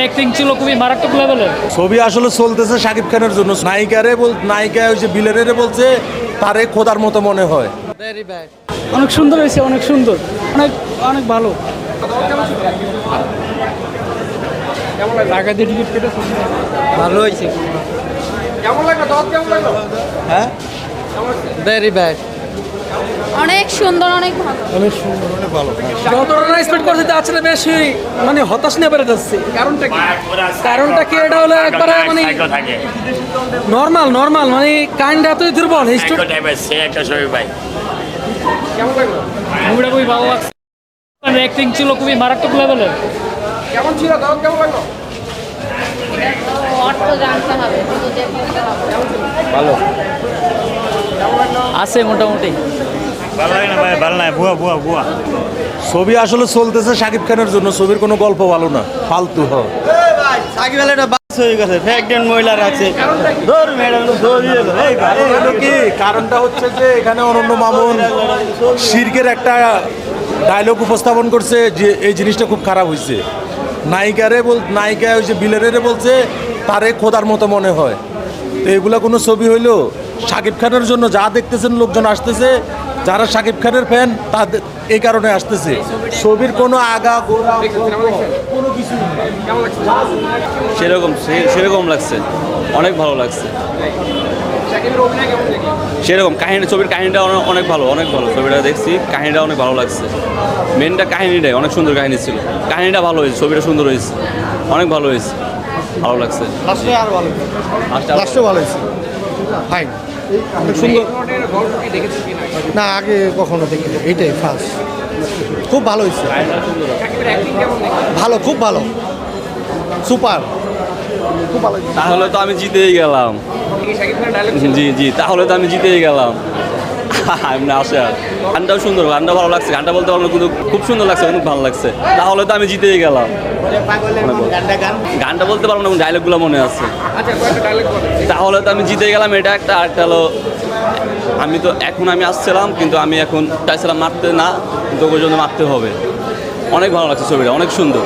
Acting ছিল খুবই মারাত্মক লেভেলের। ছবি আসলে চলতেছে শাকিব খানের জন্য। নায়িকা ওই যে ভিলেনেরে বলছে তারে খোদার মতো মনে হয়। অনেক সুন্দর হয়েছে, অনেক সুন্দর, অনেক অনেক ভালো। টাকা দিয়ে টিকিট কেটে ভালো হয়েছে। হ্যাঁ, ভেরি ব্যাড। অনেক সুন্দর, অনেক ভালো। অনেক সুন্দর, অনেক ভালো। যতটা এক্সপেক্ট করছে তার চেয়ে বেশি মানে হতাশ নিয়ে বেড়ে যাচ্ছে। কারণটা কি? এটা হলো একবারে মানে নর্মাল নর্মাল মানে কাইন্ড এতই দুর্বল। মুভিটা খুবই ভালো লাগছে, অ্যাক্টিং ছিল খুবই মারাত্মক লেভেলের। অর্থ জানতে হবে, শুধু দেখতে হবে। আছে মোটামুটি। ছবি আসলে চলতেছে শাকিব খানের জন্য। ছবির কোনো গল্প ভালো না, ফালতু হয়। সাকিব আলীটা বাস হয়ে গেছে, প্রেগনেন্ট মহিলার আছে। কারণটা হচ্ছে যে এখানে অনন্য মামুন শিরকের একটা ডায়লগ উপস্থাপন করছে যে এই জিনিসটা খুব খারাপ হয়েছে। নায়িকা ওই যে ভিলেনেরে বলছে তারে খোদার মতো মনে হয়। তো এগুলা কোনো ছবি হইলো শাকিব খানের জন্য। যা দেখতেছেন লোকজন আসতেছে, যারা শাকিব খানের ফ্যান তাদের এই কারণে আসতেছে। ছবির কোনো আগা গোড়া কোনো কিছু সেরকম লাগছে, অনেক ভালো লাগছে। সেরকম কাহিনী, ছবির কাহিনীটা অনেক ভালো, অনেক ভালো। ছবিটা দেখছি, কাহিনীটা অনেক ভালো লাগছে। মেনটা কাহিনীটাই অনেক সুন্দর কাহিনী ছিল। কাহিনীটা ভালো হয়েছে, ছবিটা সুন্দর হয়েছে, অনেক ভালো হয়েছে, ভালো লাগছে। লাস্টে ভালো হয়েছে, ফাইন, অনেক সুন্দর। না, আগে কখনো দেখিনি, এইটাই ফার্স্ট। খুব ভালো হয়েছে, ভালো, খুব ভালো, সুপার, খুব ভালো। তাহলে তো আমি জিতেই গেলাম। জি, তাহলে তো আমি জিতেই গেলাম। এমনি আসে আর গানটাও সুন্দর, গানটা ভালো লাগছে। গানটা বলতে পারবো কিন্তু খুব সুন্দর লাগছে, অনেক ভালো লাগছে। তাহলে তো আমি জিতেই গেলাম। গানটা বলতে পারবো না, ডায়লগগুলো মনে আছে। তাহলে তো আমি জিতে গেলাম, এটা একটা। আরেকটা হলো আমি আসছিলাম কিন্তু আমি এখন চাইছিলাম মারতে না, কিন্তু ওই জন্য মারতে হবে। অনেক ভালো লাগছে ছবিটা, অনেক সুন্দর।